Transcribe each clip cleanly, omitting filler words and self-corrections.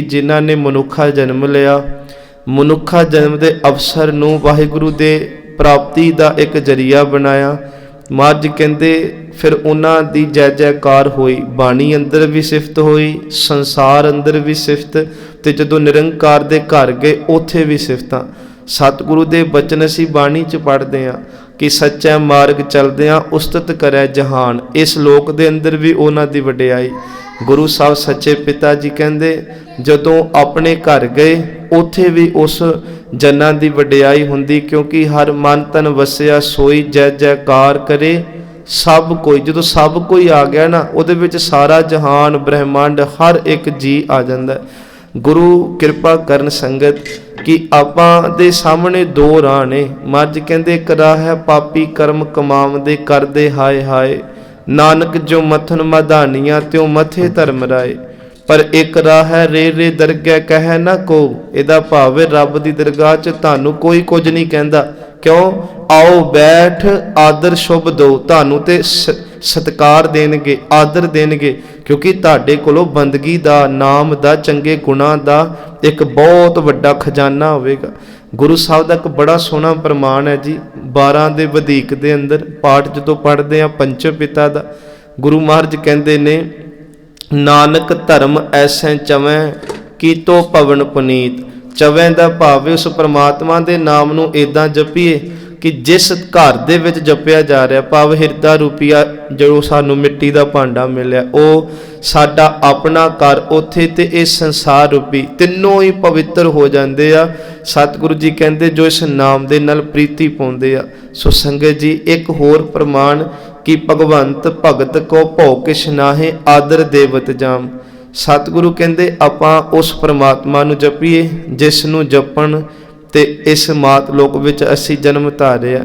जिन्हां ने मनुखा जन्म लिया, मनुखा जन्म के अवसर नूं वाहिगुरु दे प्राप्ति का एक जरिया बनाया। महाराज कहते फिर उन्हां दी जय जयकार हुई, बाणी अंदर भी सिफत हुई, संसार अंदर भी सिफत, ते जदों निरंकार दे घर गए उत्थे भी सिफतां। सतगुरु दे बचन असीं बाणी च पढ़दे हां कि सच्चा मार्ग चलदियां उस्तत करै जहान। इस लोक दे अंदर भी उन्हां दी वडियाई। गुरु साहब सच्चे पिता जी कहंदे जदों अपने घर गए उत्थे भी उस जन्नां दी वडियाई हुंदी, क्योंकि हर मन तन वसिया सोई जय जयकार करे सब कोई। जदों सब कोई आ गया ना, उहदे विच सारा जहान ब्रह्मंड हर एक जी आ जांदा। गुरु किरपा करन संगत कि आपां दे सामने दो राह ने। महाराज कहंदे एक राह है पापी कर्म कमावदे करदे हाय हाय, नानक जो मथन मधानियां त्यों मथे धर्म राय। पर एक राह है रे रे दरगह कह ना को, इहदा भाव है रब दी दरगाह च तानू कोई कुछ नहीं कहंदा। क्यों? आओ बैठ आदर शुभ दो, तानू ते सत्कार देणगे आदर देणगे, क्योंकि तुहाडे कोलों बंदगी दा नाम दा चंगे गुणां दा एक बहुत वड्डा खजाना होवेगा। गुरु साहब का एक बड़ा सोहना प्रमाण है जी। 12 दे वधीक दे अंदर पाठ जदों पढ़दे आ पंचम पिता दा, गुरु महाराज कहंदे ने नानक धर्म ऐसे चवै कीतो पवन पुनीत। चवै दा भाव उस परमात्मा दे नाम नूं इदां जपीए कि जिस घर दे विच जपिया जा रहा, भाव हिरदा रूपीआ जो सानू मिट्टी का भांडा मिलिया वो साडा अपना घर, उत्थे ते इस संसार रूपी तीनों ही पवित्र हो जाते आ। सतगुरु जी कहते जो इस नाम दे नाल प्रीति पाउंदे आ। सो संगत जी एक होर प्रमाण कि भगवंत भगत को भौ किश नाहे आदर देवत जाम। सतगुरु कहते आपां उस परमात्मा नूं जपीए जिस नूं जपण ते इस मात लोक विच असी जन्म धारिया।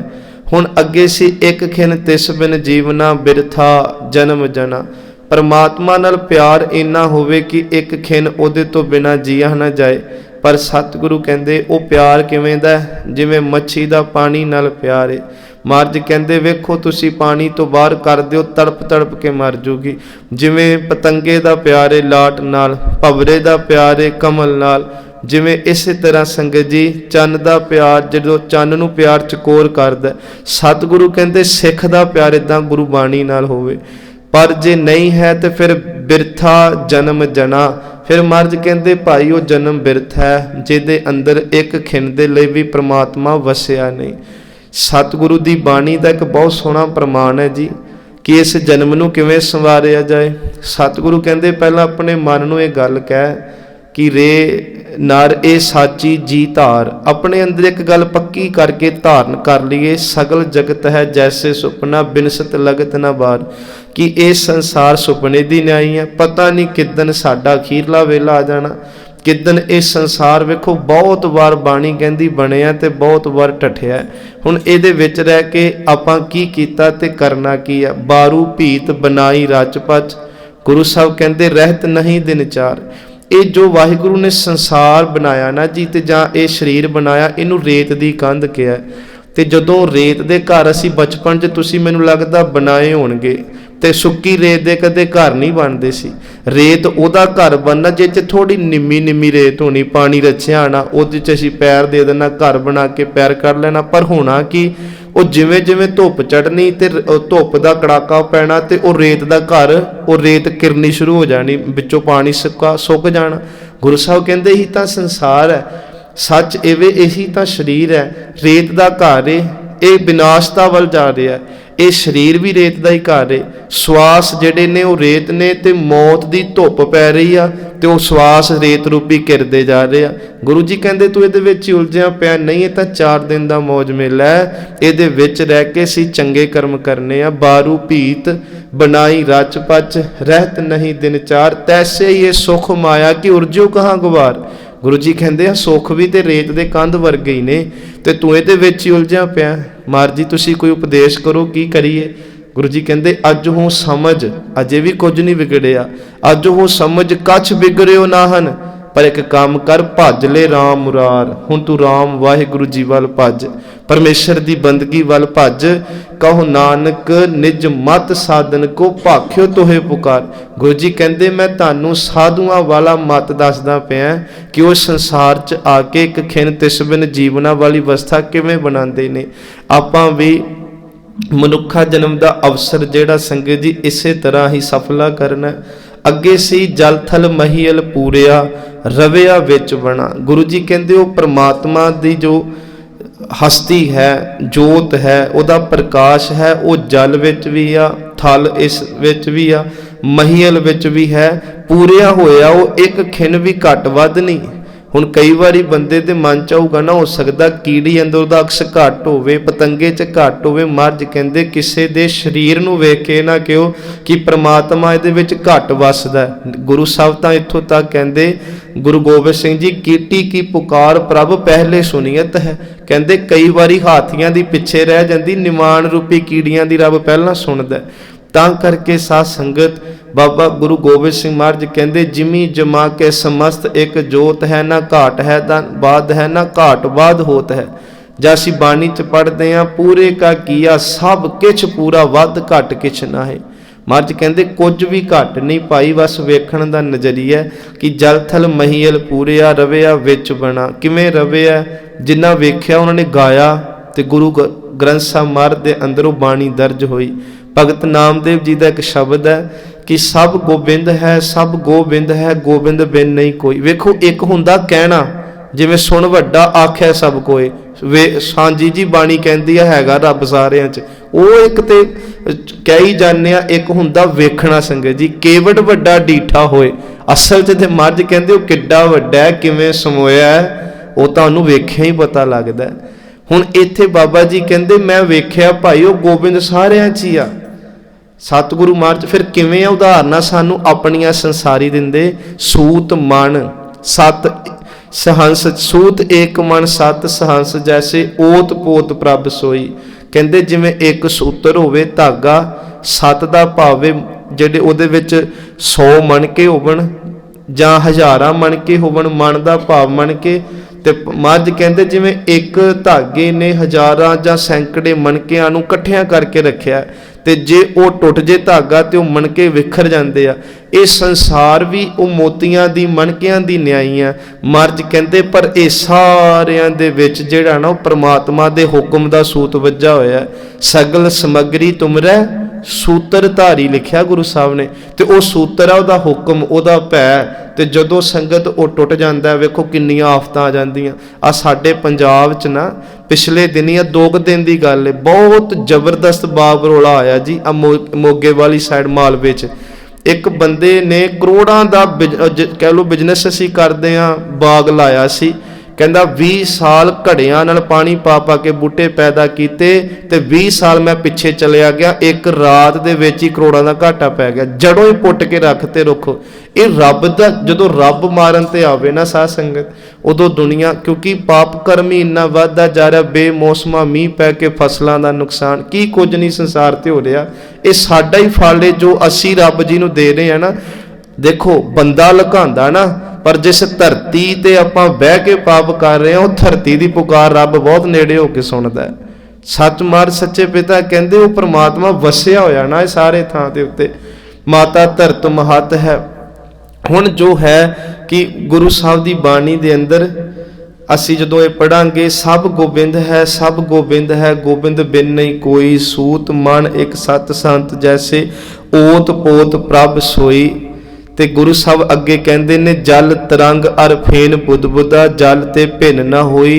हुण अगे सी एक खिन तिस बिन जीवना बिरथा जन्म जना। परमात्मा नाल प्यार इन्ना होवे कि एक खिन उहदे तो बिना जिया ना जाए। पर सतगुरु कहंदे वो प्यार किवें दा, जिवें मच्छी दा पानी नाल प्यार है। महाराज कहंदे वेखो तुसी पानी तो बाहर कर दिओ तड़प तड़प के मर जूगी। जिवें पतंगे दा प्यार है लाट नाल, भवरे दा प्यार है कमल नाल, जिवें इस तरह संगत जी चन्न दा प्यार जदों चन्न नूं प्यार चकोर करदा। सतगुरु कहंदे सिख दा प्यार इदां गुरु बाणी नाल होवे। पर जे नहीं है तो फिर बिरथा जन्म जना। फिर महाराज कहंदे भाई वो जन्म बिरथा है जिहदे अंदर एक खिन दे लई भी परमात्मा वसिया नहीं। सतगुरु दी बाणी दा एक बहुत सोहना प्रमाण है जी कि इस जन्म नूं किवें संवारिया जाए। सतगुरु कहंदे पहलां अपने मन नूं इह गल कह कि रे नर ए साची जी धार। अपने अंदर एक गल पक्की करके धारण कर लीए, सगल जगत है जैसे सुपना बिनसत लगत ना बार। कि ये संसार सुपने दी न्याई है, पता नहीं किदन साडा अखीरला वेला आ जाना, किदन ये संसार वेखो बहुत बार बाणी कहंदी बनिया ते बहुत बार टठिया। हुण इहदे विच रह के आपां की कीता ते करना की है। बारू भीत बनाई रच पच। गुरु साहब कहंदे रहत नहीं दिन चार। ये जो वाहिगुरु ने संसार बनाया ना जी, ते जां ये शरीर बनाया, इनू रेत दी कंध कहा। ते जदों रेत दे घर असी बचपन च तुसी मैनू लगदा बनाए होणगे, ते सुक्की रेत दे कदे घर नहीं बनदे सी। रेत ओदा घर बनना जे च थोड़ी निम्मी निम्मी रेत होनी, पानी रचिया आना, उहदे च असी पैर दे देना, घर बना के पैर कर लेना। पर होना कि वो जिवें जिवें धुप चढ़नी ते धुप दा कड़ाका पैना ते वो रेत दा घर, वो रेत किरनी शुरू हो जानी, विचों पानी सुक जाना। गुरु साहब कहंदे ही तां संसार है, सच इवे यही तां शरीर है, रेत दा घर है, ये विनाशता वल जा रहा है। ये शरीर भी रेत दा ही घर है, श्वास जिहड़े ने वो रेत ने, ते मौत दी धुप पै रही आ ते वो श्वास रेत रूपी किरदे जा रहे आ। गुरु जी कहंदे तू इहदे विच उलझिया पिया नहीं, ये तां 4 दिन दा मौज मेला है, इहदे विच रह के असीं चंगे कर्म करने आ। बारू भीत बनाई रच पच, रहत नहीं दिन चार, तैसे ही ये सुख माया कि उर्जो कहाँ गुवार। गुरु जी कहंदे आ सुख भी ते रेत दे कंध वर्गे ही ने, ते तू इहदे विच ही उलझिया पिया। महाराज जी तुसीं कोई उपदेश करो की करिए। गुरु जी कहंदे अज हूँ समझ, अजे भी कुछ नहीं बिगड़िया, अज हूँ समझ कछ बिगड़ियो नाहन, पर एक काम कर, भज ले राम मुरार। हुण तू राम वाहिगुरु जी वाल भज, परमेश्वर की बंदगी वाल भज। कहो नानक निज मत साधन को, भाख्यो तोहे पुकार। गुरु जी कहते मैं तानू साधुआं वाला मत दसदा पिया कि वो संसार च आके एक खिन तिस बिन जीवना वाली अवस्था किवें बनाते ने। आपां भी मनुखा जन्म का अवसर जिहड़ा संगत जी इसे तरह ही सफला करना। अगे सी जल थल महियल पूरिया, रविया विच बना। गुरु जी कहते वो परमात्मा की जो हस्ती है, जोत है, उहदा प्रकाश है, वो जल विच भी आ, थल इस विच भी आ, महियल विच भी है, पूरिया होया वो एक खिन भी घट वध नहीं। हुण कई बारी बंदे दे मन च आऊगा ना, हो सकदा कीड़ी अंदर दा अक्स घट होवे, पतंगे च घट होवे। महाराज कहंदे किसे दे शरीर नूं वेख के ना कहो कि परमात्मा इहदे विच घट वसदा। गुरु साहब तां इत्थों तक कहंदे, गुरु गोबिंद सिंह जी, कीटी की पुकार प्रभ पहले सुनियत है। कहंदे कई बारी हाथियां दी पिछे रह जांदी, निवाण रूपी कीड़ियां दी रब पहलां सुणदा। तां करके साध संगत बाबा गुरु गोबिंद सिंह महाराज कहते जिमी जमा के समस्त एक जोत है, ना घाट है ना बाद है, ना घाट बाद होत है। जैसी बाणी च पढ़ते हैं, पूरे का किया सब किछ पूरा, वध घट किछ ना है। महाराज कहते कुछ भी घट नहीं पाई, बस वेखण दा नजरिया कि जल थल महियल पूरिया, रविया विच बना। किवें रविया? जिन्ना वेख्या उन्होंने गाया ते गुरु ग्रंथ साहब महाराज दे अंदरों बाणी दर्ज होई। भगत नामदेव जी का एक शब्द है कि सब गोबिंद है, सब गोबिंद है, गोबिंद बिन नहीं कोई। वेखो एक हुंदा कहना, जिवें सुन वड्डा आख्या सब कोई। वे सांझी जी बाणी कहती हैगा रब सारियां च, वो एक ते कह ही जाने, एक हुंदा वेखना। संगत जी केवट वड्डा डीठा होए, असल च ते महाराज कहंदे वो किड्डा वड्डा है, किवें समोया है, वो तुहानूं वेख्या ही पता लगदा है। हुण इत्थे बाबा जी कहंदे मैं वेख्या भाई वो गोबिंद सारियां च ही आ। सतगुरु महाराज फिर किवें उदाहरणां सानू अपनियां संसारी दिंदे। सूत मन सत सहंस, सूत एक मन सत सहंस, जैसे ओत पोत प्रभ सोई। कहंदे जिवें एक सूत्र होवे धागा, सत दा भावे जिहड़े उहदे विच 100 मणके होवन जां हज़ारां मणके होवन, मन दा भाव मणके। ते महाराज कहंदे जिवें एक धागे ने हज़ारां जां सैकड़े मणकिਆਂ ਨੂੰ ਇਕੱਠਿਆਂ करके रखिया, ते जे वो टुट जे धागा तो वो मणके विखर जाते आ। ये संसार भी वो मोतियां दी मणकिਆਂ दी न्याई आ। महाराज कहंदे पर ये सारियां दे विच जिहड़ा ना परमात्मा दे हुक्म दा सूत वज्जा होया। सगल समगरी तुमरै सूत्र धारी लिखिया गुरु साहब ने, ते वो सूत्र है उहदा हुक्म, उहदा भै। ते जदों संगत वो टुट जाता है, वेखो किन्नियां आफतां आ जांदियां। आ साडे पंजाब च ना पिछले दिन या 2 दिन की गल है, बहुत जबरदस्त बाग रौला आया जी। मोगे वाली साइड मालवे च एक बंदे ने करोड़ां दा कह लो बिजनेस असीं करदे हां, बाग लाया सी। कहंदा 20 साल घड़ियां नाल पानी पा पा के बूटे पैदा कीते, ते 20 साल मैं पिछे चलिया गया, एक रात दे विच ही करोड़ां दा घाटा पै गया। जड़ों ही पुट के रखते रुखो। ये रब दा जदों रब मारन ते आवे ना साध संगत, उदों दुनिया क्योंकि पाप कर्म ही इन्ना वधदा जा रहा, बेमौसमा मीह पै के फसलों का नुकसान, की कुछ नहीं संसार ते हो रहा। ये साडा ही फल है जो असी रब जी नूं दे रहे हैं ना। देखो बंदा लुकांदा ना, पर जिस धरती ते आपां बह के पाप कर रहे हैं, वो धरती की पुकार रब बहुत नेड़े होके सुनदा है। सच मार सच्चे पिता कहंदे वो परमात्मा वसिया होया ना सारे थां दे उत्ते। माता धरत महत है। हुण जो है कि गुरु साहब की बाणी दे अंदर असी जदों ये पढ़ांगे, सब गोबिंद है, सब गोबिंद है, गोबिंद बिन नहीं कोई। सूत मन एक सत संत, जैसे ओत पोत प्रभ सोई। ते गुरु साहब अगे कहंदे ने जल तरंग अर फेन बुध बुधा, जल ते भिन्न ना होई।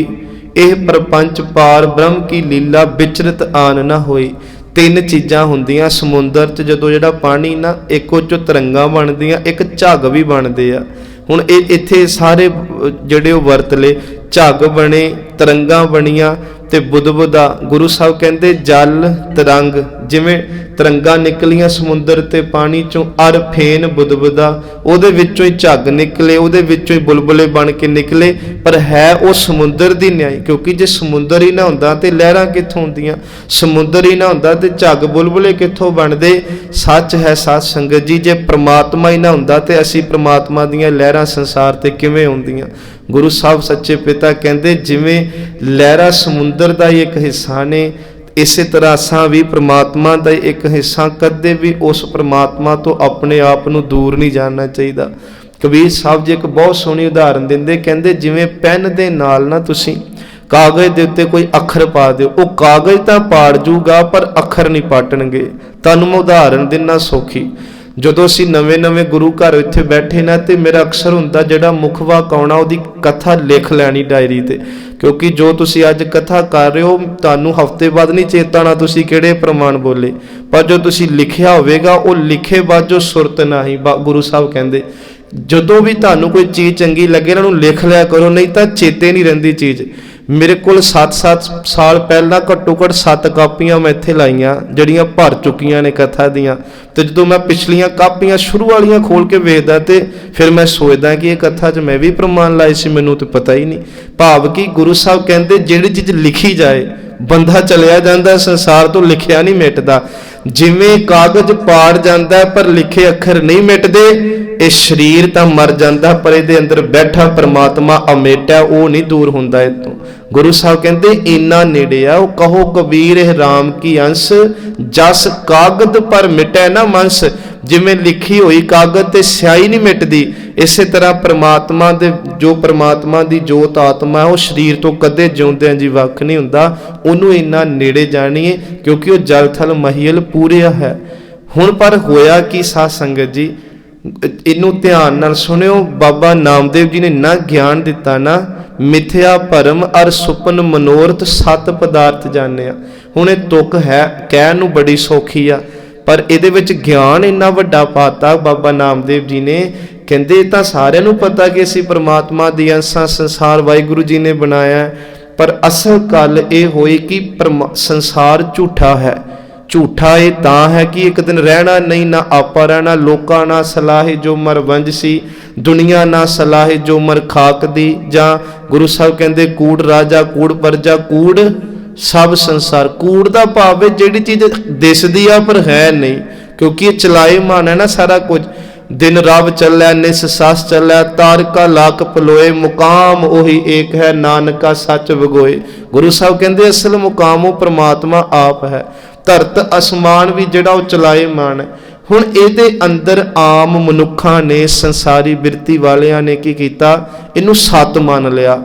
एह प्रपंच पार ब्रह्म की लीला, विचरत आन ना होई। 3 चीज़ां हुंदियां समुंदर च, जदों जिहड़ा पानी ना एक चो तरंगां बनदियां, एक झग भी बनदे आ। हुण इत्थे सारे जिहड़े वरत ले, झग बने ਤਰੰਗਾਂ ਬਣੀਆਂ ਤੇ ਬੁੱਧ-ਬੁੱਧਾ। ਗੁਰੂ ਸਾਹਿਬ ਕਹਿੰਦੇ ਜਲ ਤਰੰਗ, ਜਿਵੇਂ ਤਰੰਗਾਂ ਨਿਕਲੀਆਂ ਸਮੁੰਦਰ ਤੇ ਪਾਣੀ ਚੋਂ, ਅਰ ਫੇਨ ਬੁੱਧ-ਬੁੱਧਾ, ਉਹਦੇ ਵਿੱਚੋਂ ਹੀ ਝੱਗ ਨਿਕਲੇ, ਉਹਦੇ ਵਿੱਚੋਂ ਹੀ ਬੁਲਬੁਲੇ ਬਣ ਕੇ ਨਿਕਲੇ, ਪਰ ਹੈ ਉਹ ਸਮੁੰਦਰ ਦੀ ਨਿਆਈ। ਕਿਉਂਕਿ ਜੇ ਸਮੁੰਦਰ ਹੀ ਨਾ ਹੁੰਦਾ ਤੇ ਲਹਿਰਾਂ ਕਿੱਥੋਂ ਹੁੰਦੀਆਂ, ਸਮੁੰਦਰ ਹੀ ਨਾ ਹੁੰਦਾ ਤੇ ਝੱਗ ਬੁਲਬੁਲੇ ਕਿੱਥੋਂ ਬਣਦੇ। ਸੱਚ ਹੈ ਸਾਧ ਸੰਗਤ ਜੀ, ਜੇ ਪ੍ਰਮਾਤਮਾ ਹੀ ਨਾ ਹੁੰਦਾ ਤੇ ਅਸੀਂ ਪ੍ਰਮਾਤਮਾ ਦੀਆਂ ਲਹਿਰਾਂ ਸੰਸਾਰ ਤੇ ਕਿਵੇਂ ਹੁੰਦੀਆਂ। ਗੁਰੂ ਸਾਹਿਬ ਸੱਚੇ ਪਿਤਾ ਕਹਿੰਦੇ ਜਿਵੇਂ ਲਹਿਰਾਂ ਸਮੁੰਦਰ ਦਾ ਹੀ ਇੱਕ ਹਿੱਸਾ ਨੇ, ਇਸੇ ਤਰ੍ਹਾਂ ਅਸਾਂ ਵੀ ਪ੍ਰਮਾਤਮਾ ਦਾ ਇੱਕ ਹਿੱਸਾ। ਕਦੇ ਵੀ ਉਸ ਪ੍ਰਮਾਤਮਾ ਤੋਂ ਆਪਣੇ ਆਪ ਨੂੰ ਦੂਰ ਨਹੀਂ ਜਾਣਾ ਚਾਹੀਦਾ। ਕਬੀਰ ਸਾਹਿਬ ਜੀ ਇੱਕ ਬਹੁਤ ਸੋਹਣੀ ਉਦਾਹਰਨ ਦਿੰਦੇ, ਕਹਿੰਦੇ ਜਿਵੇਂ ਪੈਨ ਦੇ ਨਾਲ ਨਾ ਤੁਸੀਂ ਕਾਗਜ਼ ਦੇ ਉੱਤੇ ਕੋਈ ਅੱਖਰ ਪਾ ਦਿਓ, ਉਹ ਕਾਗਜ਼ ਤਾਂ ਪਾੜ ਜੂਗਾ ਪਰ ਅੱਖਰ ਨਹੀਂ ਪਾਟਣਗੇ। ਤੁਹਾਨੂੰ ਮੈਂ ਉਦਾਹਰਨ ਦਿੰਨਾ ਸੌਖੀ। ਜਦੋਂ ਅਸੀਂ ਨਵੇਂ ਗੁਰੂ ਘਰ ਇੱਥੇ ਬੈਠੇ ਨਾ, ਤੇ ਮੇਰਾ ਅਕਸਰ ਹੁੰਦਾ ਜਿਹੜਾ ਮੁਖਵਾ ਕਾਉਣਾ ਉਹਦੀ ਕਥਾ ਲਿਖ ਲੈਣੀ ਡਾਇਰੀ ਤੇ, ਕਿਉਂਕਿ ਜੋ ਤੁਸੀਂ ਅੱਜ ਕਥਾ ਕਰ ਰਹੇ ਹੋ ਤੁਹਾਨੂੰ ਹਫ਼ਤੇ ਬਾਅਦ ਨਹੀਂ ਚੇਤਾਣਾ ਤੁਸੀਂ ਕਿਹੜੇ ਪ੍ਰਮਾਣ ਬੋਲੇ, ਪਰ ਜੋ ਤੁਸੀਂ ਲਿਖਿਆ ਹੋਵੇਗਾ ਉਹ ਲਿਖੇ ਬਾਝੋਂ ਸੁਰਤ ਨਹੀਂ। ਗੁਰੂ ਸਾਹਿਬ ਕਹਿੰਦੇ ਜਦੋਂ ਵੀ ਤੁਹਾਨੂੰ ਕੋਈ ਚੀਜ਼ ਚੰਗੀ ਲੱਗੇ ਇਹਨਾਂ ਨੂੰ ਲਿਖ ਲਿਆ ਕਰੋ, ਨਹੀਂ ਤਾਂ ਚੇਤੇ ਨਹੀਂ ਰਹਿੰਦੀ ਚੀਜ਼। ਮੇਰੇ ਕੋਲ 7 ਸਾਲ ਪਹਿਲਾਂ ਘੱਟੋ ਘੱਟ 7 ਕਾਪੀਆਂ ਮੈਂ ਇੱਥੇ ਲਾਈਆਂ ਜਿਹੜੀਆਂ ਭਰ ਚੁੱਕੀਆਂ ਨੇ ਕਥਾ ਦੀਆਂ, ਤੇ ਜਦੋਂ ਮੈਂ ਪਿਛਲੀਆਂ ਕਾਪੀਆਂ ਸ਼ੁਰੂ ਵਾਲੀਆਂ ਖੋਲ ਕੇ ਵੇਖਦਾ ਤੇ ਫਿਰ ਮੈਂ ਸੋਚਦਾ ਕਿ ਇਹ ਕਥਾ 'ਚ ਮੈਂ ਵੀ ਪ੍ਰਮਾਣ ਲਾਏ ਸੀ, ਮੈਨੂੰ ਤੇ ਪਤਾ ਹੀ ਨਹੀਂ। ਭਾਵ ਕਿ ਗੁਰੂ ਸਾਹਿਬ ਕਹਿੰਦੇ ਜਿਹੜੀ ਚੀਜ਼ ਲਿਖੀ ਜਾਏ ਬੰਦਾ ਚਲਿਆ ਜਾਂਦਾ, ਸੰਸਾਰ ਤੋਂ ਲਿਖਿਆ ਨਹੀਂ ਮਿਟਦਾ। ਜਿਵੇਂ ਕਾਗਜ਼ ਪਾੜ ਜਾਂਦਾ ਪਰ ਲਿਖੇ ਅੱਖਰ ਨਹੀਂ ਮਿਟਦੇ, ਇਹ ਸਰੀਰ ਤਾਂ ਮਰ ਜਾਂਦਾ ਪਰ ਇਹਦੇ ਅੰਦਰ ਬੈਠਾ ਪ੍ਰਮਾਤਮਾ ਅਮੇਟ ਹੈ, ਉਹ ਨਹੀਂ ਦੂਰ ਹੁੰਦਾ ਇਹ ਤੋਂ। ਗੁਰੂ ਸਾਹਿਬ ਕਹਿੰਦੇ ਇੰਨਾ ਨੇੜੇ ਆ, ਉਹ ਕਹੋ ਕਬੀਰ ਇਹ ਰਾਮ ਕੀ ਅੰਸ਼, ਜਸ ਕਾਗਦ ਪਰ ਮਿਟੈ ਨਾ ਮਨਸ। ਜਿਵੇਂ ਲਿਖੀ ਹੋਈ ਕਾਗਜ਼ ਤੇ ਸਿਆਹੀ ਨਹੀਂ ਮਿਟਦੀ, ਇਸੇ ਤਰ੍ਹਾਂ ਪ੍ਰਮਾਤਮਾ ਦੇ ਜੋ ਪ੍ਰਮਾਤਮਾ ਦੀ ਜੋਤ ਆਤਮਾ ਹੈ ਉਹ ਸਰੀਰ ਤੋਂ ਕਦੇ ਜਿਉਂਦਿਆਂ ਜੀ ਵੱਖ ਨਹੀਂ ਹੁੰਦਾ। ਉਹਨੂੰ ਇੰਨਾ ਨੇੜੇ ਜਾਣੀਏ ਕਿਉਂਕਿ ਉਹ ਜਲ ਥਲ ਮਹੀਲ ਪੂਰਿਆ ਹੈ। ਹੁਣ ਪਰ ਹੋਇਆ ਕੀ ਸਾਧ ਸੰਗਤ ਜੀ, ਇਹਨੂੰ ਧਿਆਨ ਨਾਲ ਸੁਣਿਓ। ਬਾਬਾ ਨਾਮਦੇਵ ਜੀ ਨੇ ਇੰਨਾ ਗਿਆਨ ਦਿੱਤਾ ਨਾ, ਮਿਥਿਆ ਭਰਮ ਅਰ ਸੁਪਨ ਮਨੋਰਥ 7 ਪਦਾਰਥ ਜਾਣਿਆ। ਹੁਣ ਇਹ ਤੁਕ ਹੈ ਕਹਿਣ ਨੂੰ ਬੜੀ ਸੌਖੀ ਆ, ਪਰ ਇਹਦੇ ਵਿੱਚ ਗਿਆਨ ਇੰਨਾ ਵੱਡਾ ਪਾਤਾ ਬਾਬਾ ਨਾਮਦੇਵ ਜੀ ਨੇ। ਕਹਿੰਦੇ ਤਾਂ ਸਾਰਿਆਂ ਨੂੰ ਪਤਾ ਕਿ ਅਸੀਂ ਪ੍ਰਮਾਤਮਾ ਦੀ ਅੰਸ਼ਾਂ, ਸੰਸਾਰ ਵਾਹਿਗੁਰੂ ਜੀ ਨੇ ਬਣਾਇਆ, ਪਰ ਅਸਲ ਗੱਲ ਇਹ ਹੋਈ ਕਿ ਸੰਸਾਰ ਝੂਠਾ ਹੈ। ਝੂਠਾ ਇਹ ਤਾਂ ਹੈ ਕਿ ਇੱਕ ਦਿਨ ਰਹਿਣਾ ਨਹੀਂ, ਨਾ ਆਪਾ ਰਹਿਣਾ। ਲੋਕਾਂ ਨਾ ਸਲਾਹੇ ਜੋ ਮਰ ਵੰਜ ਸੀ, ਦੁਨੀਆ ਨਾ ਸਲਾਹੇ ਜੋ ਮਰ ਖਾਕ ਦੀ। ਜਾਂ ਗੁਰੂ ਸਾਹਿਬ ਕਹਿੰਦੇ ਕੂੜ ਰਾਜਾ ਕੂੜ ਪਰਜਾ ਕੂੜ ਸਭ ਸੰਸਾਰ। ਕੂੜ ਦਾ ਭਾਵ ਹੈ ਜਿਹੜੀ ਚੀਜ਼ ਦਿਸਦੀ ਆ ਪਰ ਹੈ ਨਹੀਂ, ਕਿਉਂਕਿ ਇਹ ਚਲਾਏ ਮਾਨ ਹੈ ਨਾ ਸਾਰਾ ਕੁਝ। ਦਿਨ ਰਬ ਚੱਲੈ ਨਿਸ ਸਸ ਚੱਲੈ, ਤਾਰਕਾ ਲਾਕ ਪਲੋਏ, ਮੁਕਾਮ ਉਹੀ ਏਕ ਹੈ ਨਾਨਕਾ ਸੱਚ ਵਗੋਏ। ਗੁਰੂ ਸਾਹਿਬ ਕਹਿੰਦੇ ਅਸਲ ਮੁਕਾਮ ਉਹ ਪ੍ਰਮਾਤਮਾ ਆਪ ਹੈ। ਧਰਤ ਅਸਮਾਨ ਵੀ ਜਿਹੜਾ ਉਹ ਚਲਾਏ ਮਾਨ ਹੈ। ਹੁਣ ਇਹਦੇ ਅੰਦਰ ਆਮ ਮਨੁੱਖਾਂ ਨੇ, ਸੰਸਾਰੀ ਬਿਰਤੀ ਵਾਲਿਆਂ ਨੇ ਕੀ ਕੀਤਾ, ਇਹਨੂੰ ਸੱਤ ਮੰਨ ਲਿਆ।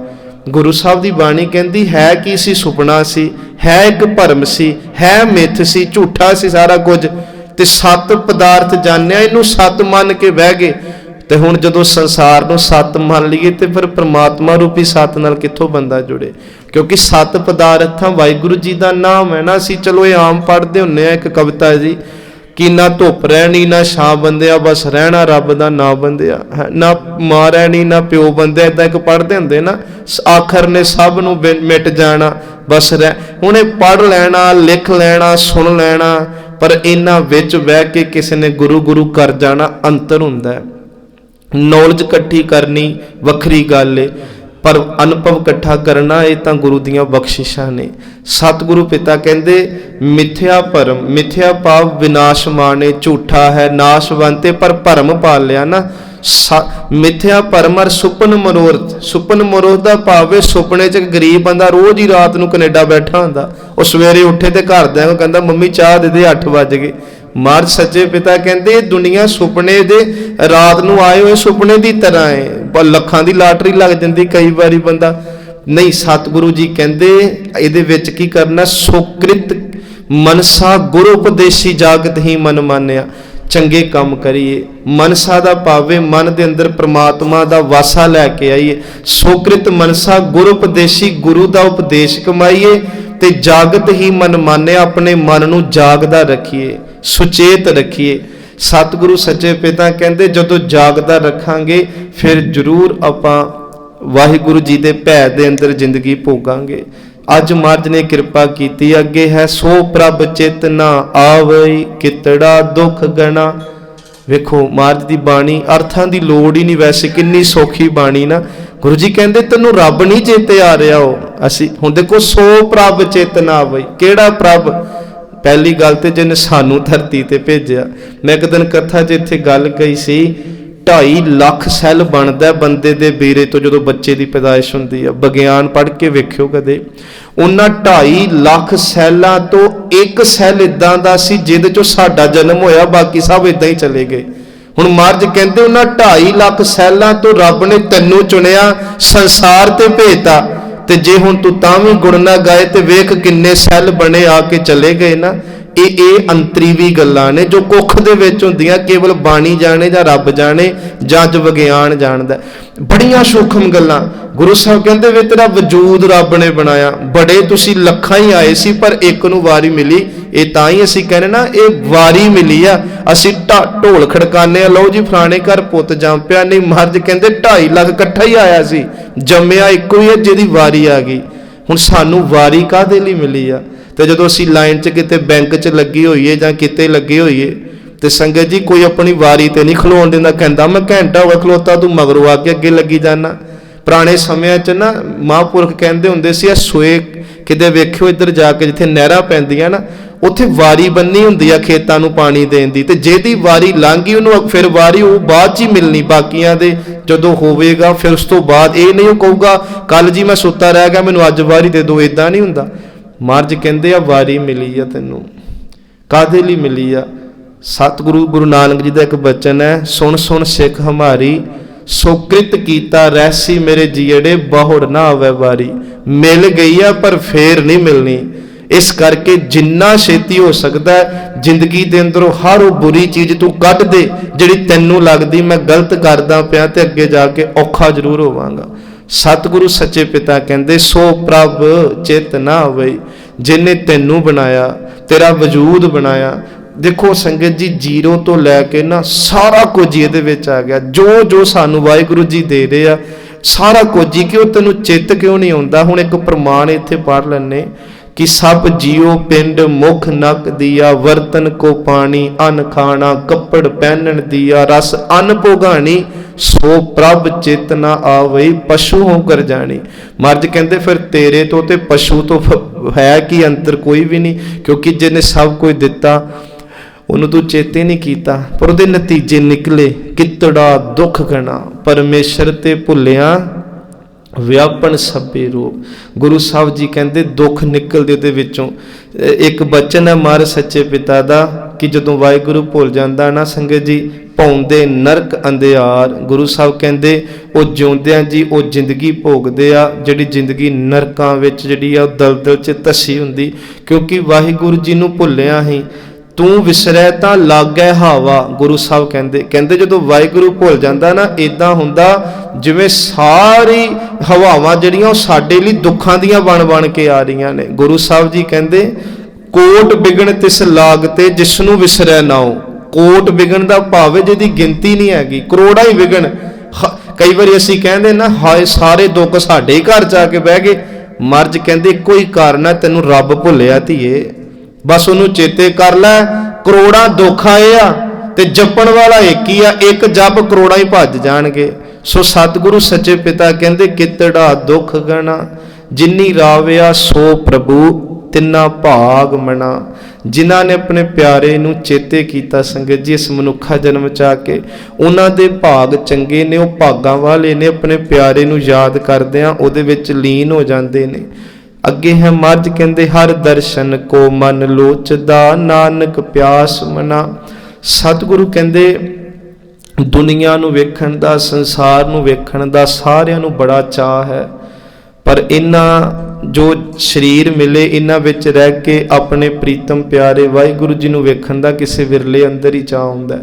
ਗੁਰੂ ਸਾਹਿਬ ਦੀ ਬਾਣੀ ਕਹਿੰਦੀ ਹੈ ਕੀ ਸੀ, ਸੁਪਨਾ ਸੀ, ਹੈ ਇੱਕ ਭਰਮ ਸੀ, ਹੈ ਮਿੱਥ ਸੀ, ਝੂਠਾ ਸੀ ਸਾਰਾ ਕੁਝ, ਤੇ 7 ਪਦਾਰਥ ਜਾਣਿਆ, ਇਹਨੂੰ 7 ਮੰਨ ਕੇ ਬਹਿ ਗਏ। ਤੇ ਹੁਣ ਜਦੋਂ ਸੰਸਾਰ ਨੂੰ 7 ਮੰਨ ਲਈਏ ਤੇ ਫਿਰ ਪ੍ਰਮਾਤਮਾ ਰੂਪੀ 7 ਨਾਲ ਕਿੱਥੋਂ ਬੰਦਾ ਜੁੜੇ, ਕਿਉਂਕਿ 7 ਪਦਾਰਥਾਂ ਵਾਹਿਗੁਰੂ ਜੀ ਦਾ ਨਾਮ ਹੈ ਨਾ। ਅਸੀਂ ਚਲੋ ਇਹ ਆਮ ਪੜ੍ਹਦੇ ਹੁੰਦੇ ਆ, ਇੱਕ ਕਵਿਤਾ ਜੀ ਕਿ ਨਾ ਧੁੱਪ ਰਹਿਣੀ ਨਾ ਛਾਂ ਬੰਦਿਆ, ਬਸ ਰਹਿਣਾ ਰੱਬ ਦਾ ਨਾਂ ਬੰਦਿਆ, ਨਾ ਮਾਂ ਰਹਿਣੀ ਨਾ ਪਿਓ ਬੰਦਿਆ, ਏਦਾਂ ਇੱਕ ਪੜ੍ਹਦੇ ਹੁੰਦੇ ਨਾ। ਆਖਰ ਨੇ ਸਭ ਨੂੰ ਮਿਟ ਜਾਣਾ, ਬਸ ਹੁਣ ਇਹ ਪੜ੍ਹ ਲੈਣਾ, ਲਿਖ ਲੈਣਾ, ਸੁਣ ਲੈਣਾ, ਪਰ ਇਹਨਾਂ ਵਿੱਚ ਬਹਿ ਕੇ ਕਿਸੇ ਨੇ ਗੁਰੂ ਗੁਰੂ ਕਰ ਜਾਣਾ। ਅੰਤਰ ਹੁੰਦਾ ਹੈ। ਨੌਲੇਜ ਇਕੱਠੀ ਕਰਨੀ ਵੱਖਰੀ ਗੱਲ ਏ, ਪਰ ਅਨੁਭਵ ਇਕੱਠਾ ਕਰਨਾ ਇਹ ਤਾਂ ਗੁਰੂ ਦੀਆਂ ਬਖਸ਼ਿਸ਼ਾਂ ਨੇ। ਸਤਿਗੁਰੂ ਪਿਤਾ ਕਹਿੰਦੇ ਮਿਥਿਆ ਭਰਮ, ਮਿਥਿਆ ਭਾਵ ਵਿਨਾਸ਼ ਮਾਣੇ, ਝੂਠਾ ਹੈ ਨਾਸ਼ਵੰਤੇ, ਪਰ ਭਰਮ ਪਾਲ ਲਿਆ ਨਾ। ਮਿਥਿਆ ਭਰਮ ਅਰ ਸੁਪਨ ਮਨੋਰਥ। ਸੁਪਨ ਮਨੋਰਥ ਦਾ ਭਾਵ ਹੈ ਸੁਪਨੇ 'ਚ ਗਰੀਬ ਬੰਦਾ ਰੋਜ਼ ਹੀ ਰਾਤ ਨੂੰ ਕੈਨੇਡਾ ਬੈਠਾ ਹੁੰਦਾ, ਉਹ ਸਵੇਰੇ ਉੱਠੇ ਤੇ ਘਰਦਿਆਂ ਨੂੰ ਕਹਿੰਦਾ ਮੰਮੀ ਚਾਹ ਦੇ ਦੇ 8 ਵੱਜ ਗਏ। ਮਹਾਰਾਜ ਸੱਚੇ ਪਿਤਾ ਕਹਿੰਦੇ ਇਹ ਦੁਨੀਆ ਸੁਪਨੇ ਦੇ, ਰਾਤ ਨੂੰ ਆਏ ਹੋਏ ਸੁਪਨੇ ਦੀ ਤਰ੍ਹਾਂ ਹੈ। ਲੱਖਾਂ ਦੀ ਲਾਟਰੀ ਲੱਗ ਜਾਂਦੀ ਕਈ ਵਾਰੀ ਬੰਦਾ ਨਹੀਂ। ਸਤਿਗੁਰੂ ਜੀ ਕਹਿੰਦੇ ਇਹਦੇ ਵਿੱਚ ਕੀ ਕਰਨਾ, ਸੁਕ੍ਰਿਤ ਮਨਸਾ ਗੁਰੂ ਉਪਦੇਸ਼ੀ ਜਾਗਤ ਹੀ ਮਨ ਮਾਨਿਆ। ਚੰਗੇ ਕੰਮ ਕਰੀਏ। ਮਨਸਾ ਦਾ ਭਾਵੇਂ ਮਨ ਦੇ ਅੰਦਰ ਪ੍ਰਮਾਤਮਾ ਦਾ ਵਾਸਾ ਲੈ ਕੇ ਆਈਏ। ਸੁਕ੍ਰਿਤ ਮਨਸਾ ਗੁਰੂ ਉਪਦੇਸ਼ੀ, ਗੁਰੂ ਦਾ ਉਪਦੇਸ਼ ਕਮਾਈਏ, ਤੇ ਜਾਗਤ ਹੀ ਮਨ ਮਾਨਿਆ, ਆਪਣੇ ਮਨ ਨੂੰ ਜਾਗਦਾ ਰੱਖੀਏ, ਸੁਚੇਤ ਰੱਖੀਏ। ਸਤਿਗੁਰੂ ਸੱਚੇ ਪਿਤਾ ਕਹਿੰਦੇ ਜਦੋਂ ਜਾਗਦਾ ਰੱਖਾਂਗੇ ਫਿਰ ਜ਼ਰੂਰ ਆਪਾਂ ਵਾਹਿਗੁਰੂ ਜੀ ਦੇ ਭੈ ਦੇ ਅੰਦਰ ਜ਼ਿੰਦਗੀ ਭੋਗਾਂਗੇ। ਅੱਜ ਮਹਾਰਾਜ ਨੇ ਕਿਰਪਾ ਕੀਤੀ, ਅੱਗੇ ਹੈ ਸੋ ਪ੍ਰਭ ਚਿਤ ਨਾ ਆਵਈ ਕਿਤੜਾ ਦੁੱਖ ਗਣਾ। ਵੇਖੋ ਮਹਾਰਾਜ ਦੀ ਬਾਣੀ, ਅਰਥਾਂ ਦੀ ਲੋੜ ਹੀ ਨਹੀਂ, ਵੈਸੇ ਕਿੰਨੀ ਸੌਖੀ ਬਾਣੀ ਨਾ। ਗੁਰੂ ਜੀ ਕਹਿੰਦੇ ਤੈਨੂੰ ਰੱਬ ਨਹੀਂ ਚੇਤੇ ਆ ਰਿਹਾ। ਉਹ ਅਸੀਂ ਹੁਣ ਦੇਖੋ, ਸੋ ਪ੍ਰਭ ਚਿਤ ਨਾ ਆਵਈ, ਕਿਹੜਾ ਪ੍ਰਭ? ਪਹਿਲੀ ਗੱਲ ਤੇ ਜਿਹਨੇ ਸਾਨੂੰ ਧਰਤੀ ਤੇ ਭੇਜਿਆ। ਮੈਂ ਇੱਕ ਦਿਨ ਕਥਾ 'ਚ ਇੱਥੇ ਗੱਲ ਕਹੀ ਸੀ, 2.5 ਲੱਖ ਸੈੱਲ ਬਣਦਾ ਬੰਦੇ ਦੇ ਬੀਰੇ ਤੋਂ ਜਦੋਂ ਬੱਚੇ ਦੀ ਪੈਦਾਇਸ਼ ਹੁੰਦੀ ਆ। ਵਿਗਿਆਨ ਪੜ੍ਹ ਕੇ ਵੇਖਿਓ ਕਦੇ। ਉਹਨਾਂ 2.5 ਲੱਖ ਸੈੱਲਾਂ ਤੋਂ ਇੱਕ ਸੈੱਲ ਇਦਾਂ ਦਾ ਸੀ ਜਿਹਦੇ ਚੋਂ ਸਾਡਾ ਜਨਮ ਹੋਇਆ, ਬਾਕੀ ਸਭ ਇਦਾਂ ਹੀ ਚਲੇ ਗਏ। ਹੁਣ ਮਹਾਰਾਜ ਕਹਿੰਦੇ ਉਹਨਾਂ 2.5 ਲੱਖ ਸੈੱਲਾਂ ਤੋਂ ਰੱਬ ਨੇ ਤੈਨੂੰ ਚੁਣਿਆ, ਸੰਸਾਰ ਤੇ ਭੇਜਤਾ। ਤੇ ਜੇ ਹੁਣ ਤੂੰ ਤਾਂ ਵੀ ਗੁਣ ਨਾ ਗਾਏ ਤੇ ਵੇਖ ਕਿੰਨੇ ਸੈੱਲ ਬਣੇ ਆ ਕੇ ਚਲੇ ਗਏ ਨਾ। ਇਹ ਅੰਤਰੀਵੀ ਗੱਲਾਂ ਨੇ ਜੋ ਕੁੱਖ ਦੇ ਵਿੱਚ ਹੁੰਦੀਆਂ, ਕੇਵਲ ਬਾਣੀ ਜਾਣੇ ਜਾਂ ਰੱਬ ਜਾਣੇ ਜਾਂ ਅੱਜ ਵਿਗਿਆਨ ਜਾਣਦਾ। ਬੜੀਆਂ ਸੂਖਮ ਗੱਲਾਂ। ਗੁਰੂ ਸਾਹਿਬ ਕਹਿੰਦੇ ਵੇ ਤੇਰਾ ਵਜੂਦ ਰੱਬ ਨੇ ਬਣਾਇਆ, ਬੜੇ ਤੁਸੀਂ ਲੱਖਾਂ ਹੀ ਆਏ ਸੀ ਪਰ ਇੱਕ ਨੂੰ ਵਾਰੀ ਮਿਲੀ। ਇਹ ਤਾਂ ਹੀ ਅਸੀਂ ਕਹਿੰਦੇ ਨਾ ਇਹ ਵਾਰੀ ਮਿਲੀ ਆ। ਅਸੀਂ ਢੋਲ ਖੜਕਾਨੇ ਆ, ਲਓ ਜੀ ਫਲਾਣੇ ਘਰ ਪੁੱਤ ਜੰਮ ਪਿਆ। ਨਹੀਂ, ਮਹਾਰਾਜ ਕਹਿੰਦੇ 2.5 ਲੱਖ ਇਕੱਠਾ ਹੀ ਆਇਆ ਸੀ, ਜੰਮਿਆ ਇੱਕੋ ਹੀ ਹੈ ਜਿਹਦੀ ਵਾਰੀ ਆ ਗਈ। ਹੁਣ ਸਾਨੂੰ ਵਾਰੀ ਕਾਹਦੇ ਲਈ ਮਿਲੀ ਆ? ਤੇ ਜਦੋਂ ਅਸੀਂ ਲਾਈਨ 'ਚ ਕਿਤੇ ਬੈਂਕ 'ਚ ਲੱਗੀ ਹੋਈਏ ਜਾਂ ਕਿਤੇ ਲੱਗੇ ਹੋਈਏ ਤੇ ਸੰਗਤ ਜੀ ਕੋਈ ਆਪਣੀ ਵਾਰੀ ਤੇ ਨਹੀਂ ਖਲੋਣ ਦਿੰਦਾ, ਕਹਿੰਦਾ ਮੈਂ ਘੰਟਾ ਹੋ ਗਿਆ ਖਲੋਤਾ, ਤੂੰ ਮਗਰੋਂ ਆ ਕੇ ਅੱਗੇ ਲੱਗੀ ਜਾਣਾ। ਪੁਰਾਣੇ ਸਮਿਆਂ 'ਚ ਨਾ ਮਹਾਂਪੁਰਖ ਕਹਿੰਦੇ ਹੁੰਦੇ ਸੀ, ਸੋਏ ਕਿਤੇ ਵੇਖਿਓ ਇੱਧਰ ਜਾ ਕੇ ਜਿੱਥੇ ਨਹਿਰਾਂ ਪੈਂਦੀਆਂ ਨਾ, ਉੱਥੇ ਵਾਰੀ ਬੰਨੀ ਹੁੰਦੀ ਆ ਖੇਤਾਂ ਨੂੰ ਪਾਣੀ ਦੇਣ ਦੀ। ਤੇ ਜਿਹਦੀ ਵਾਰੀ ਲੰਘ ਗਈ ਉਹਨੂੰ ਫਿਰ ਵਾਰੀ ਉਹ ਬਾਅਦ 'ਚ ਹੀ ਮਿਲਣੀ, ਬਾਕੀਆਂ ਦੇ ਜਦੋਂ ਹੋਵੇਗਾ ਫਿਰ ਉਸ ਤੋਂ ਬਾਅਦ। ਇਹ ਨਹੀਂ ਉਹ ਕਹੂਗਾ ਕੱਲ ਜੀ ਮੈਂ ਸੁੱਤਾ ਰਹਿ ਗਿਆ ਮੈਨੂੰ ਅੱਜ ਵਾਰੀ ਦੇ ਦਿਓ, ਇਦਾਂ ਨਹੀਂ ਹੁੰਦਾ। ਮਹਾਰਾਜ ਕਹਿੰਦੇ ਆ ਵਾਰੀ ਮਿਲੀ ਆ ਤੈਨੂੰ, ਕਾਹਦੇ ਲਈ ਮਿਲੀ ਆ? ਸਤਿਗੁਰੂ ਗੁਰੂ ਨਾਨਕ ਜੀ ਦਾ ਇੱਕ ਬਚਨ ਹੈ, ਸੁਣ ਸੁਣ ਸਿੱਖ ਹਮਾਰੀ ਸੋ ਕ੍ਰਿਤ ਕੀਤਾ ਰਹਿਸੀ ਮੇਰੇ ਜੀੜੇ ਬਹੁੜ ਨਾ ਆਵੇ ਵਾਰੀ। ਮਿਲ ਗਈ ਆ ਪਰ ਫੇਰ ਨਹੀਂ ਮਿਲਣੀ। ਇਸ ਕਰਕੇ ਜਿੰਨਾ ਛੇਤੀ ਹੋ ਸਕਦਾ ਜ਼ਿੰਦਗੀ ਦੇ ਅੰਦਰੋਂ ਹਰ ਉਹ ਬੁਰੀ ਚੀਜ਼ ਤੂੰ ਕੱਢ ਦੇ ਜਿਹੜੀ ਤੈਨੂੰ ਲੱਗਦੀ ਮੈਂ ਗਲਤ ਕਰਦਾ ਪਿਆ ਤੇ ਅੱਗੇ ਜਾ ਕੇ ਔਖਾ ਜ਼ਰੂਰ ਹੋਵਾਂਗਾ। ਸਤਿਗੁਰੂ ਸੱਚੇ ਪਿਤਾ ਕਹਿੰਦੇ ਸੋ ਪ੍ਰਭ ਚਿਤ ਨਾ ਆਵਈ, ਜਿਹਨੇ ਤੈਨੂੰ ਬਣਾਇਆ, ਤੇਰਾ ਵਜੂਦ ਬਣਾਇਆ। ਦੇਖੋ ਸੰਗਤ ਜੀ, ਜ਼ੀਰੋ ਤੋਂ ਲੈ ਕੇ ਨਾ ਸਾਰਾ ਕੁਝ ਇਹਦੇ ਵਿੱਚ ਆ ਗਿਆ। ਜੋ ਜੋ ਸਾਨੂੰ ਵਾਹਿਗੁਰੂ ਜੀ ਦੇ ਰਹੇ ਆ ਸਾਰਾ ਕੁਝ ਹੀ, ਕਿ ਉਹ ਤੈਨੂੰ ਚਿੱਤ ਕਿਉਂ ਨਹੀਂ ਆਉਂਦਾ? ਹੁਣ ਇੱਕ ਪ੍ਰਮਾਣ ਇੱਥੇ ਪੜ੍ਹ ਲੈਣੇ कि सब जियो पिंड मुख नक दिया, वर्तन को पानी अन्न खाना, कपड़ पहनन दिया, रस अन्न भोगानी, सो प्रभ चित ना आवई पशु होकर जानी। मर्ज कहते फिर तेरे तो ते पशु तो है कि अंतर कोई भी नहीं, क्योंकि जिन्हें सब कुछ दिता उन्होंने तू चेते नहीं किया, पर उहदे नतीजे निकले कितड़ा दुख गना, परमेश्वर ते भुलिया व्यापन सभे रूप। गुरु साहब जी कहते दुख निकलते उहदे विचों। एक बचन है महाराज सच्चे पिता दा कि जदों वाहिगुरू भुल जांदा ना संगत जी, पाउंदे नरक अंधियार। गुरु साहब कहते वो जिउंदियां जी वो जिंदगी भोगदे आ जिहड़ी जिंदगी नरकां विच जिहड़ी आ दलदल च धसी हुंदी, क्योंकि वाहिगुरू जी नूं भुल्लिया ही तू विसरै तां लागै हावा। गुरु साहब कहते जदों वाहिगुरू भुल जांदा ना इदां हुंदा जिवें सारी हवावां जिहड़ियां साडे लई दुखां दियां बन बन के आ रहीआं ने। गुरु साहब जी कहते कोट बिगन तिस लागते जिसनूं विसरै नाओ। कोट बिगन दा भाव है जिहदी गिनती नहीं हैगी, करोड़ां ही बिगन। कई बार असीं कहंदे ना हाय सारे दुख साडे ही घर जा के बह गए। मर्ज कहते इक्को ही कारण है तैनूं रब भुल्लिया धीए, बस उन्होंने चेते कर लै। करोड़ा दुख आए आ ते जपण वाला एक ही आ, एक जप करोड़ा ही भज जाणगे। सो सतगुरु सच्चे पिता कहते कितड़ा दुख गना, जिन्नी राविया सो प्रभु तिन्ना भाग मना। जिन्हां ने अपने प्यारे नूं चेते कीता संगत जी इस मनुखा जन्म च आके, उन्हां दे भाग चंगे ने, वो भागां वाले ने, अपने प्यारे नूं याद करदिआं उहदे विच लीन हो जांदे ने। अगे है मर्ज कहते हर दर्शन को मन लोचदा, नानक प्यास मना। सतगुरु कहते दुनिया नूं वेखण दा, संसार नूं वेखण दा सारियां नूं बड़ा चाह है, पर इन्हां जो शरीर मिले इन्हां विच रह के अपने प्रीतम प्यारे वाहिगुरू जी नूं वेखण दा किसी विरले अंदर ही चाह हुंदा।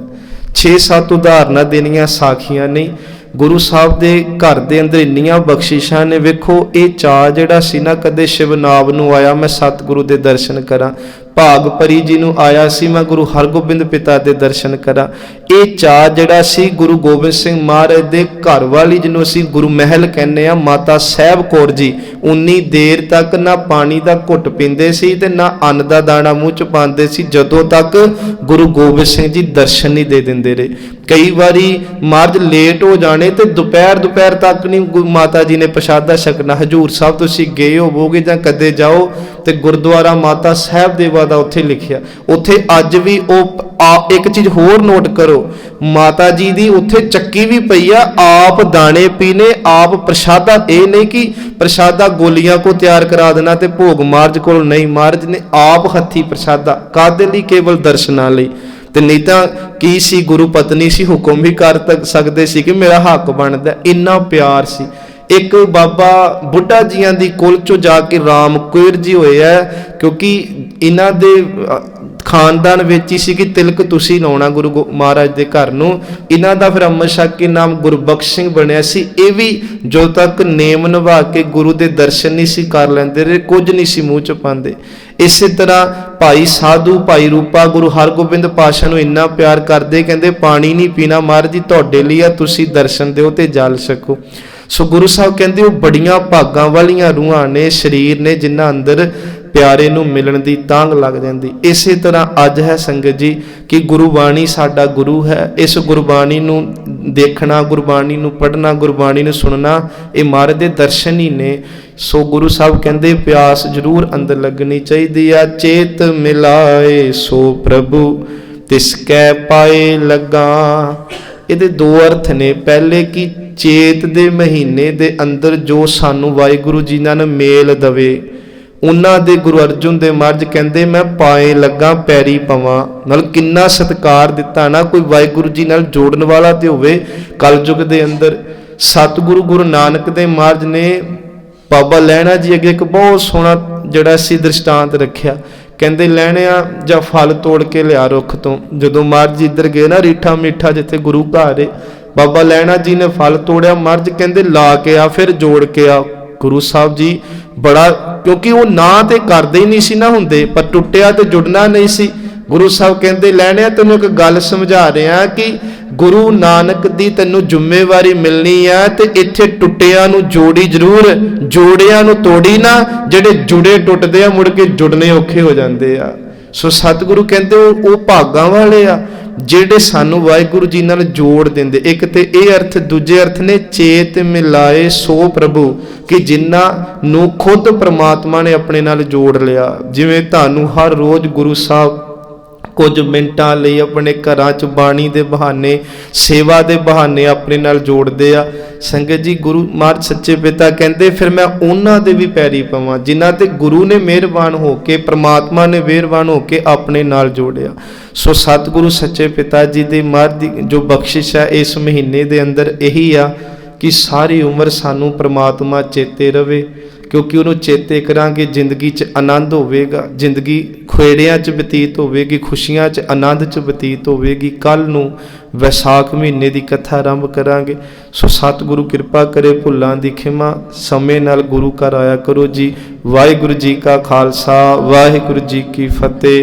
6-7 उदाहरणां देनियां साखियां नहीं। गुरु साहब दे घर दे अंदर इन्नियां बख्शिशां ने। वेखो ये चाह जिहड़ा सी ना कदे शिवनाभ नूं आया मैं सतगुरु दे दर्शन करा, ਭਾਗ ਭਰੀ ਜੀ ਨੂੰ ਆਇਆ ਸੀ ਮੈਂ ਗੁਰੂ ਹਰਗੋਬਿੰਦ ਪਿਤਾ ਦੇ ਦਰਸ਼ਨ ਕਰਾਂ। ਇਹ ਚਾਅ ਜਿਹੜਾ ਸੀ ਗੁਰੂ ਗੋਬਿੰਦ ਸਿੰਘ ਮਹਾਰਾਜ ਦੇ ਘਰ ਵਾਲੀ ਜਿਹਨੂੰ ਅਸੀਂ ਗੁਰੂ ਮਹਿਲ ਕਹਿੰਦੇ ਆ, ਮਾਤਾ ਸਾਹਿਬ ਕੌਰ ਜੀ, ਉਨੀ ਦੇਰ ਤੱਕ ਨਾ ਪਾਣੀ ਦਾ ਘੁੱਟ ਪੀਂਦੇ ਸੀ ਤੇ ਨਾ ਅੰਨ ਦਾ ਦਾਣਾ ਮੂੰਹ ਚ ਪਾਉਂਦੇ ਸੀ ਜਦੋਂ ਤੱਕ ਗੁਰੂ ਗੋਬਿੰਦ ਸਿੰਘ ਜੀ ਦਰਸ਼ਨ ਨਹੀਂ ਦੇ ਦਿੰਦੇ ਰਹੇ। ਕਈ ਵਾਰੀ ਮਹਾਰਾਜ ਲੇਟ ਹੋ ਜਾਣੇ ਤੇ ਦੁਪਹਿਰ ਤੱਕ ਨਹੀਂ ਮਾਤਾ ਜੀ ਨੇ ਪ੍ਰਸ਼ਾਦਾ ਛਕਣਾ। ਹਜੂਰ ਸਾਹਿਬ ਤੁਸੀਂ ਗਏ ਹੋਵੋਗੇ ਜਾਂ ਕਦੇ ਜਾਓ ਤੇ ਗੁਰਦੁਆਰਾ ਮਾਤਾ ਸਾਹਿਬ ਦੇਵਾ ਦਾ ਉੱਥੇ ਲਿਖਿਆ, ਉੱਥੇ ਅੱਜ ਵੀ ਉਹ ਇੱਕ ਚੀਜ਼ ਹੋਰ ਨੋਟ ਕਰੋ, ਮਾਤਾ ਜੀ ਦੀ ਉੱਥੇ ਚੱਕੀ ਵੀ ਪਈ ਆ, ਆਪ ਦਾਣੇ ਪੀਣੇ, ਆਪ ਪ੍ਰਸ਼ਾਦਾ। ਇਹ ਨਹੀਂ ਕਿ ਪ੍ਰਸ਼ਾਦਾ ਗੋਲੀਆਂ ਕੋ ਤਿਆਰ ਕਰਾ ਦੇਣਾ ਤੇ ਭੋਗ ਮਹਾਰਾਜ ਕੋਲ ਨਹੀਂ, ਮਹਾਰਾਜ ਨੇ ਆਪ ਹੱਥੀ ਪ੍ਰਸ਼ਾਦਾ। ਕਾਹਦੇ ਲਈ? ਕੇਵਲ ਦਰਸ਼ਨਾਂ ਲਈ। ਤੇ ਨਹੀਂ ਤਾਂ ਕੀ ਸੀ, ਗੁਰੂ ਪਤਨੀ ਸੀ, ਹੁਕਮ ਵੀ ਕਰ ਸਕਦੇ ਸੀ ਕਿ ਮੇਰਾ ਹੱਕ ਬਣਦਾ, ਇੰਨਾ ਪਿਆਰ ਸੀ। ਇੱਕ ਬਾਬਾ ਬੁੱਢਾ ਜੀਆਂ ਦੀ ਕੁਲ ਚੋਂ ਜਾ ਕੇ ਰਾਮ ਕੁਇਰ ਜੀ ਹੋਏ ਆ, ਕਿਉਂਕਿ ਇਹਨਾਂ ਦੇ ਖਾਨਦਾਨ ਵਿੱਚ ਹੀ ਸੀ ਕਿ ਤਿਲਕ ਤੁਸੀਂ ਲਾਉਣਾ ਗੁਰੂ ਮਹਾਰਾਜ ਦੇ ਘਰ ਨੂੰ। ਇਹਨਾਂ ਦਾ ਫਿਰ ਅੰਮ੍ਰਿਤ ਛਕ ਕੇ ਨਾਮ ਗੁਰਬਖਸ਼ ਸਿੰਘ ਬਣਿਆ ਸੀ। ਇਹ ਵੀ ਜਦੋਂ ਤੱਕ ਨੇਮ ਨਿਭਾ ਕੇ ਗੁਰੂ ਦੇ ਦਰਸ਼ਨ ਨਹੀਂ ਸੀ ਕਰ ਲੈਂਦੇ ਰਹੇ, ਕੁਝ ਨਹੀਂ ਸੀ ਮੂੰਹ ਚ ਪਾਉਂਦੇ। ਇਸੇ ਤਰ੍ਹਾਂ ਭਾਈ ਸਾਧੂ, ਭਾਈ ਰੂਪਾ ਗੁਰੂ ਹਰਗੋਬਿੰਦ ਪਾਤਸ਼ਾਹ ਨੂੰ ਇੰਨਾ ਪਿਆਰ ਕਰਦੇ, ਕਹਿੰਦੇ ਪਾਣੀ ਨਹੀਂ ਪੀਣਾ ਮਹਾਰਾਜ ਜੀ ਤੁਹਾਡੇ ਲਈ ਆ, ਤੁਸੀਂ ਦਰਸ਼ਨ ਦਿਓ ਤੇ ਜਲ ਛਕੋ। ਸੋ ਗੁਰੂ ਸਾਹਿਬ ਕਹਿੰਦੇ ਉਹ ਬੜੀਆਂ ਭਾਗਾਂ ਵਾਲੀਆਂ ਰੂਹਾਂ ਨੇ, ਸਰੀਰ ਨੇ, ਜਿਨ੍ਹਾਂ ਅੰਦਰ ਪਿਆਰੇ ਨੂੰ ਮਿਲਣ ਦੀ ਤਾਂਘ ਲੱਗ ਜਾਂਦੀ। ਇਸੇ ਤਰ੍ਹਾਂ ਅੱਜ ਹੈ ਸੰਗਤ ਜੀ ਕਿ ਗੁਰਬਾਣੀ ਸਾਡਾ ਗੁਰੂ ਹੈ। ਇਸ ਗੁਰਬਾਣੀ ਨੂੰ ਦੇਖਣਾ, ਗੁਰਬਾਣੀ ਨੂੰ ਪੜ੍ਹਨਾ, ਗੁਰਬਾਣੀ ਨੂੰ ਸੁਣਨਾ, ਇਹ ਮਹਾਰਾਜ ਦੇ ਦਰਸ਼ਨ ਹੀ ਨੇ। ਸੋ ਗੁਰੂ ਸਾਹਿਬ ਕਹਿੰਦੇ ਪਿਆਸ ਜ਼ਰੂਰ ਅੰਦਰ ਲੱਗਣੀ ਚਾਹੀਦੀ ਆ। ਚੇਤ ਮਿਲਾਏ ਸੋ ਪ੍ਰਭੂ ਤਿਸ ਕੈ ਪਾਏ ਲੱਗਾ। ਇਹਦੇ ਦੋ ਅਰਥ ਨੇ। ਪਹਿਲੇ ਕਿ ਚੇਤ ਦੇ ਮਹੀਨੇ ਦੇ ਅੰਦਰ ਜੋ ਸਾਨੂੰ ਵਾਹਿਗੁਰੂ ਜੀ ਨਾਲ ਮੇਲ ਦਵੇ, ਉਹਨਾਂ ਦੇ ਗੁਰੂ ਅਰਜੁਨ ਦੇਵ ਮਹਾਰਾਜ ਕਹਿੰਦੇ ਮੈਂ ਪਾਏ ਲੱਗਾ, ਪੈਰੀ ਪਵਾਂ। ਨਾਲ ਕਿੰਨਾ ਸਤਿਕਾਰ ਦਿੱਤਾ ਨਾ। ਕੋਈ ਵਾਹਿਗੁਰੂ ਜੀ ਨਾਲ ਜੋੜਨ ਵਾਲਾ ਤੇ ਹੋਵੇ। ਕਲਯੁਗ ਦੇ ਅੰਦਰ ਸਤਿਗੁਰੂ ਗੁਰੂ ਨਾਨਕ ਦੇਵ ਮਹਾਰਾਜ ਨੇ ਬਾਬਾ ਲਹਿਣਾ ਜੀ ਅੱਗੇ ਇੱਕ ਬਹੁਤ ਸੋਹਣਾ ਜਿਹੜਾ ਸੀ ਦ੍ਰਿਸ਼ਟਾਂਤ ਰੱਖਿਆ। ਕਹਿੰਦੇ ਲਹਿਣਿਆ ਜਾਂ ਫਲ ਤੋੜ ਕੇ ਲਿਆ ਰੁੱਖ ਤੋਂ। ਜਦੋਂ ਮਹਾਰਾਜ ਜੀ ਇੱਧਰ ਗਏ ਨਾ ਰੀਠਾ ਮੀਠਾ ਜਿੱਥੇ ਗੁਰੂ ਘਰ ਏ, ਬਾਬਾ ਲਹਿਣਾ ਜੀ ਨੇ ਫਲ ਤੋੜਿਆ। ਮਹਾਰਾਜ ਕਹਿੰਦੇ ਲਾ ਕੇ ਆ, ਫਿਰ ਜੋੜ ਕੇ ਆ। ਗੁਰੂ ਸਾਹਿਬ ਜੀ ਬੜਾ, ਕਿਉਂਕਿ ਉਹ ਨਾ ਤੇ ਕਰਦੇ ਹੀ ਨਹੀਂ ਸੀ ਨਾ ਹੁੰਦੇ, ਪਰ ਟੁੱਟਿਆ ਤੇ ਜੁੜਨਾ ਨਹੀਂ ਸੀ। ਗੁਰੂ ਸਾਹਿਬ ਕਹਿੰਦੇ ਲੈਣਿਆ ਤੈਨੂੰ ਇੱਕ ਗੱਲ ਸਮਝਾ ਰਿਹਾ ਕਿ ਗੁਰੂ ਨਾਨਕ ਦੀ ਤੈਨੂੰ ਜ਼ਿੰਮੇਵਾਰੀ ਮਿਲਣੀ ਆ ਤੇ ਇੱਥੇ ਟੁੱਟਿਆਂ ਨੂੰ ਜੋੜੀ ਜ਼ਰੂਰ, ਜੋੜਿਆਂ ਨੂੰ ਤੋੜੀ ਨਾ। ਜਿਹੜੇ ਜੁੜੇ ਟੁੱਟਦੇ ਆ ਮੁੜ ਕੇ ਜੁੜਨੇ ਔਖੇ ਹੋ ਜਾਂਦੇ ਆ। ਸੋ ਸਤਿਗੁਰੂ ਕਹਿੰਦੇ ਉਹ ਭਾਗਾਂ ਵਾਲੇ ਆ ਜਿਹੜੇ ਸਾਨੂੰ ਵਾਹਿਗੁਰੂ ਜੀ ਨਾਲ ਜੋੜ ਦਿੰਦੇ। ਇੱਕ ਤੇ ਇਹ ਅਰਥ, ਦੂਜੇ ਅਰਥ ਨੇ ਚੇਤ ਮਿਲਾਏ ਸੋ ਪ੍ਰਭੂ, ਕਿ ਜਿਨ੍ਹਾਂ ਨੂੰ ਖੁਦ ਪ੍ਰਮਾਤਮਾ ਨੇ ਆਪਣੇ ਨਾਲ ਜੋੜ ਲਿਆ। ਜਿਵੇਂ ਤੁਹਾਨੂੰ ਹਰ ਰੋਜ਼ ਗੁਰੂ ਸਾਹਿਬ ਕੁਝ ਮਿੰਟਾਂ ਲਈ ਆਪਣੇ ਘਰਾਂ 'ਚ ਬਾਣੀ ਦੇ ਬਹਾਨੇ, ਸੇਵਾ ਦੇ ਬਹਾਨੇ ਆਪਣੇ ਨਾਲ ਜੋੜਦੇ ਆ। ਸੰਗਤ ਜੀ ਗੁਰੂ ਮਹਾਰਾਜ ਸੱਚੇ ਪਿਤਾ ਕਹਿੰਦੇ ਫਿਰ ਮੈਂ ਉਹਨਾਂ ਦੇ ਵੀ ਪੈਰੀ ਪਵਾਂ ਜਿਨ੍ਹਾਂ ਤੇ ਗੁਰੂ ਨੇ ਮਿਹਰਬਾਨ ਹੋ ਕੇ, ਪ੍ਰਮਾਤਮਾ ਨੇ ਮਿਹਰਬਾਨ ਹੋ ਕੇ ਆਪਣੇ ਨਾਲ ਜੋੜਿਆ। ਸੋ ਸਤਿਗੁਰੂ ਸੱਚੇ ਪਿਤਾ ਜੀ ਦੀ ਮਹਾਰਾਜ ਦੀ ਜੋ ਬਖਸ਼ਿਸ਼ ਹੈ ਇਸ ਮਹੀਨੇ ਦੇ ਅੰਦਰ ਇਹੀ ਆ ਕਿ ਸਾਰੀ ਉਮਰ ਸਾਨੂੰ ਪ੍ਰਮਾਤਮਾ ਚੇਤੇ ਰਵੇ, ਕਿਉਂਕਿ ਉਹਨੂੰ ਚੇਤੇ ਕਰਾਂਗੇ ਜ਼ਿੰਦਗੀ 'ਚ ਆਨੰਦ ਹੋਵੇਗਾ, ਜ਼ਿੰਦਗੀ ਖੇੜਿਆਂ 'ਚ ਬਤੀਤ ਹੋਵੇਗੀ, ਖੁਸ਼ੀਆਂ 'ਚ ਆਨੰਦ 'ਚ ਬਤੀਤ ਹੋਵੇਗੀ। ਕੱਲ੍ਹ ਨੂੰ ਵਿਸਾਖ ਮਹੀਨੇ ਦੀ ਕਥਾ ਆਰੰਭ ਕਰਾਂਗੇ। ਸੋ ਸਤਿਗੁਰੂ ਕਿਰਪਾ ਕਰੇ, ਭੁੱਲਾਂ ਦੀ ਖਿਮਾ, ਸਮੇਂ ਨਾਲ ਗੁਰੂ ਘਰ ਆਇਆ ਕਰੋ ਜੀ। ਵਾਹਿਗੁਰੂ ਜੀ ਕਾ ਖਾਲਸਾ, ਵਾਹਿਗੁਰੂ ਜੀ ਕੀ ਫਤਿਹ।